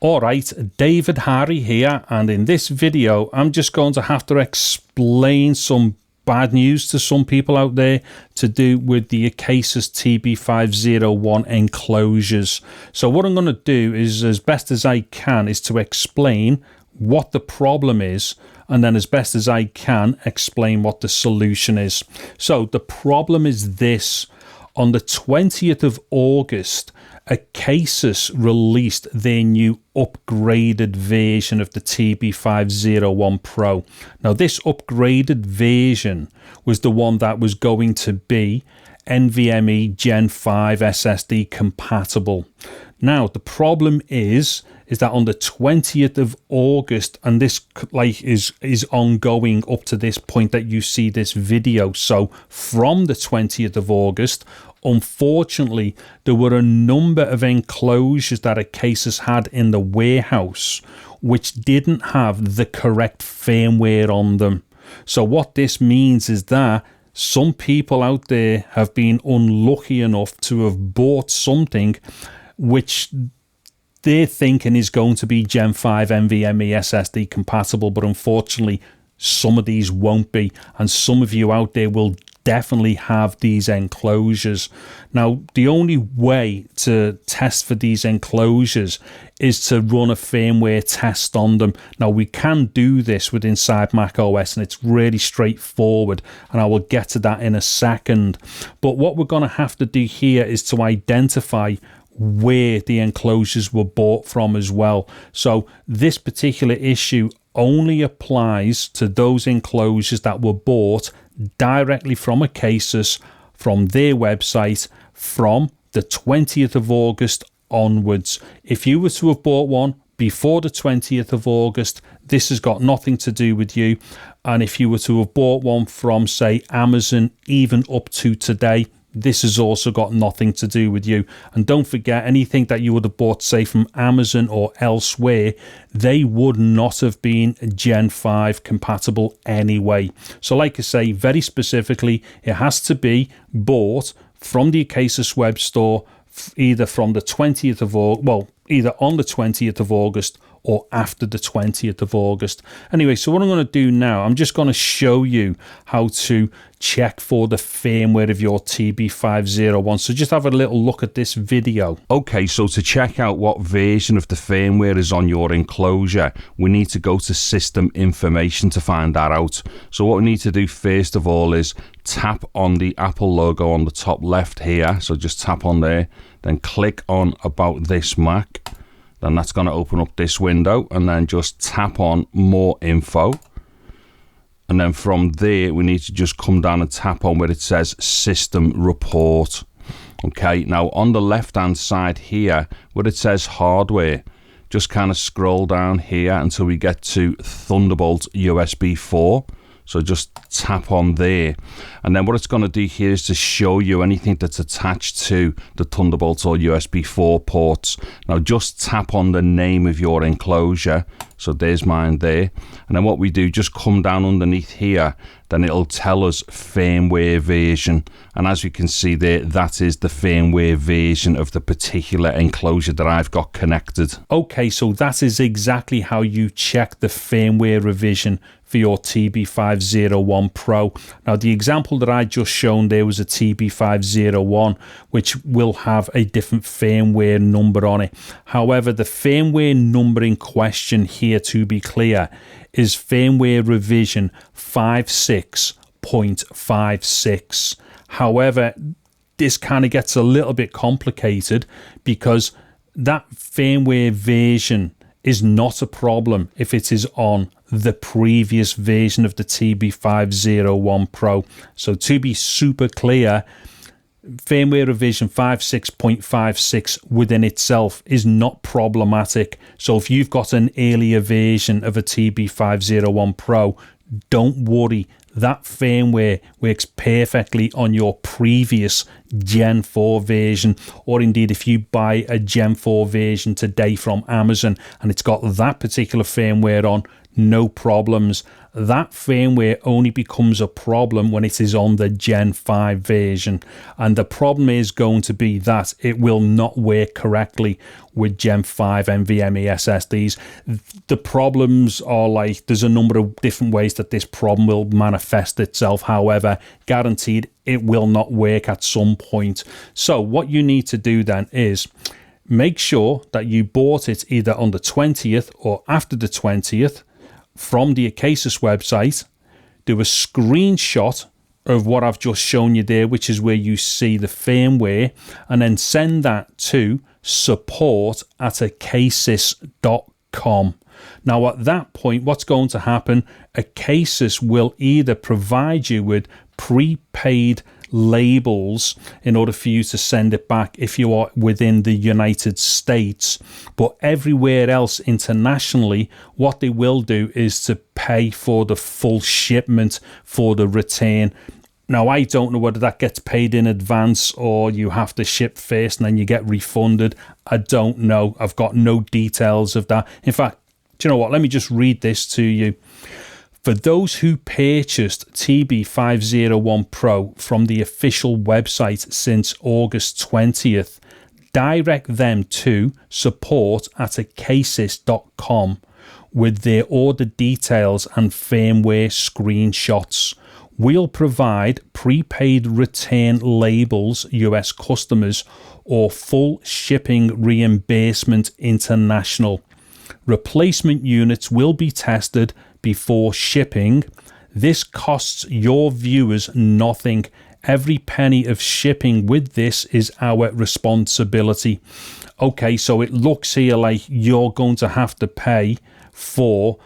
Alright, David Harry here, and in this video I'm just going to have to explain some bad news to some people out there to do with the Acasis TB501 enclosures. So what I'm going to do is, as best as I can, is to explain what the problem is, and then as best as I can explain what the solution is. So the problem is this: on the 20th of August, Acasis released their new upgraded version of the TB501 Pro. Now, this upgraded version was the one that was going to be NVMe Gen 5 SSD compatible. Now, the problem is that on the 20th of August, and this is ongoing up to this point that you see this video. So from the 20th of August, unfortunately, there were a number of enclosures that Acasis had in the warehouse which didn't have the correct firmware on them. So what this means is that some people out there have been unlucky enough to have bought something which they're thinking is going to be Gen 5 NVMe SSD compatible, but unfortunately some of these won't be, and some of you out there will definitely have these enclosures. Now, the only way to test for these enclosures is to run a firmware test on them. Now, we can do this with inside Mac OS, and it's really straightforward, and I will get to that in a second. But what we're going to have to do here is to identify where the enclosures were bought from as well. So this particular issue only applies to those enclosures that were bought directly from Acasis, from their website, from the 20th of August onwards. If you were to have bought one before the 20th of August, this has got nothing to do with you. And if you were to have bought one from, say, Amazon, even up to today, this has also got nothing to do with you. And don't forget, anything that you would have bought, say, from Amazon or elsewhere, they would not have been Gen 5 compatible anyway. So like I say, very specifically, it has to be bought from the Acasis web store, either from the 20th of August, well, either on the 20th of August or after the 20th of August. Anyway, so what I'm going to do now, I'm just going to show you how to check for the firmware of your TB501. So just have a little look at this video. Okay, so to check out what version of the firmware is on your enclosure, we need to go to System Information to find that out. So what we need to do first of all is tap on the Apple logo on the top left here. So just tap on there, then click on About This Mac. Then that's going to open up this window, and then just tap on More Info. And then from there, we need to just come down and tap on where it says System Report. Okay, now on the left-hand side here, where it says Hardware, just kind of scroll down here until we get to Thunderbolt USB 4. So just tap on there. And then what it's going to do here is to show you anything that's attached to the Thunderbolt or USB 4 ports. Now just tap on the name of your enclosure. So there's mine there. And then what we do, just come down underneath here, then it'll tell us firmware version. And as you can see there, that is the firmware version of the particular enclosure that I've got connected. Okay, so that is exactly how you check the firmware revision for your TB501 Pro. Now, the example that I just shown there was a TB501, which will have a different firmware number on it. However, the firmware number in question here, to be clear, is firmware revision 56.56. However, this kind of gets a little bit complicated because that firmware version is not a problem if it is on the previous version of the TB501 Pro. So to be super clear, firmware revision 56.56 within itself is not problematic. So if you've got an earlier version of a TB501 Pro, don't worry. That firmware works perfectly on your previous Gen 4 version, or indeed if you buy a Gen 4 version today from Amazon and it's got that particular firmware on, no problems. That firmware only becomes a problem when it is on the Gen 5 version, and the problem is going to be that it will not work correctly with Gen 5 NVMe SSDs. The problems are like, there's a number of different ways that this problem will manifest itself. However, guaranteed it will not work at some point. So what you need to do then is make sure that you bought it either on the 20th or after the 20th from the Acasis website. Do a screenshot of what I've just shown you there, which is where you see the firmware, and then send that to support@acasis.com. Now at that point, what's going to happen, Acasis will either provide you with prepaid labels in order for you to send it back if you are within the United States, but everywhere else internationally, what they will do is to pay for the full shipment for the return. Now, I don't know whether that gets paid in advance or you have to ship first and then you get refunded. I don't know. I've got no details of that. In fact, do you know what? Let me just read this to you. For those who purchased TB501 Pro from the official website since August 20th, direct them to support@acasis.com with their order details and firmware screenshots. We'll provide prepaid return labels, US customers, or full shipping reimbursement international. Replacement units will be tested before shipping. This costs your viewers nothing. Every penny of shipping with this is our responsibility. Okay, so it looks here like you're going to have to pay for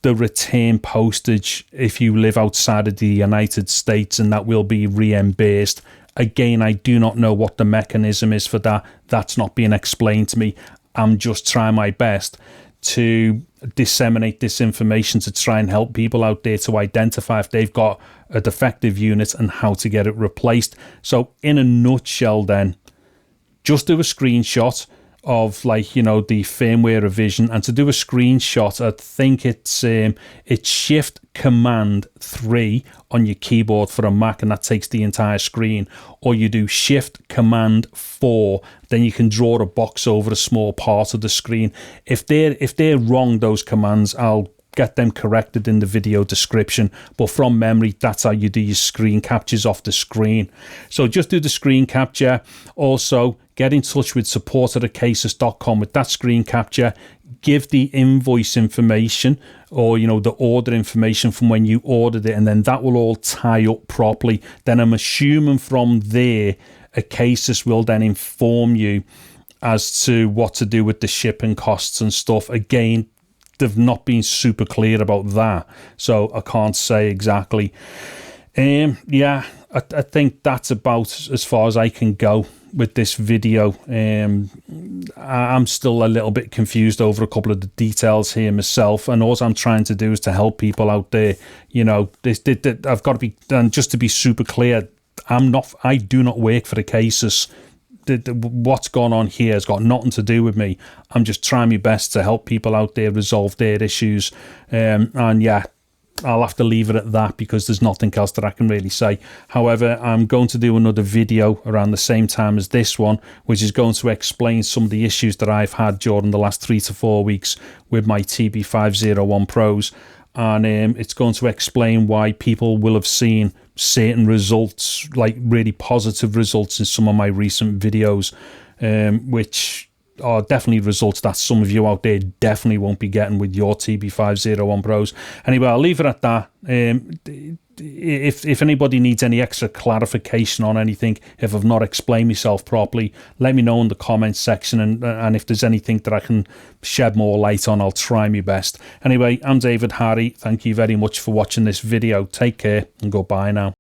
the return postage if you live outside of the United States, and that will be reimbursed. Again, I do not know what the mechanism is for that. That's not being explained to me. I'm just trying my best to disseminate this information to try and help people out there to identify if they've got a defective unit and how to get it replaced. So in a nutshell then, just do a screenshot of, like, you know, the firmware revision, and to do a screenshot, I think it's Shift Command 3 on your keyboard for a Mac, and that takes the entire screen, or you do Shift Command 4, then you can draw a box over a small part of the screen. If they're wrong, those commands, I'll get them corrected in the video description, but from memory, that's how you do your screen captures off the screen. So just do the screen capture. Also, get in touch with support@acasis.com with that screen capture. Give the invoice information, or, you know, the order information from when you ordered it, and then that will all tie up properly. Then I'm assuming from there, Acasis will then inform you as to what to do with the shipping costs and stuff. Again, they've not been super clear about that, so I can't say exactly. Yeah, I think that's about as far as I can go with this video. I'm still a little bit confused over a couple of the details here myself, and all I'm trying to do is to help people out there. You know, I've got to be, and just to be super clear, I do not work for Acasis. What's gone on here has got nothing to do with me. I'm just trying my best to help people out there resolve their issues. And yeah, I'll have to leave it at that because there's nothing else that I can really say. However, I'm going to do another video around the same time as this one, which is going to explain some of the issues that I've had during the last 3 to 4 weeks with my TB501 Pros. And it's going to explain why people will have seen certain results, like really positive results in some of my recent videos, which are definitely results that some of you out there definitely won't be getting with your TB501 Pros. Anyway, I'll leave it at that. If anybody needs any extra clarification on anything, if I've not explained myself properly, let me know in the comments section, and if there's anything that I can shed more light on, I'll try my best. Anyway, I'm David Harry. Thank you very much for watching this video. Take care and goodbye now.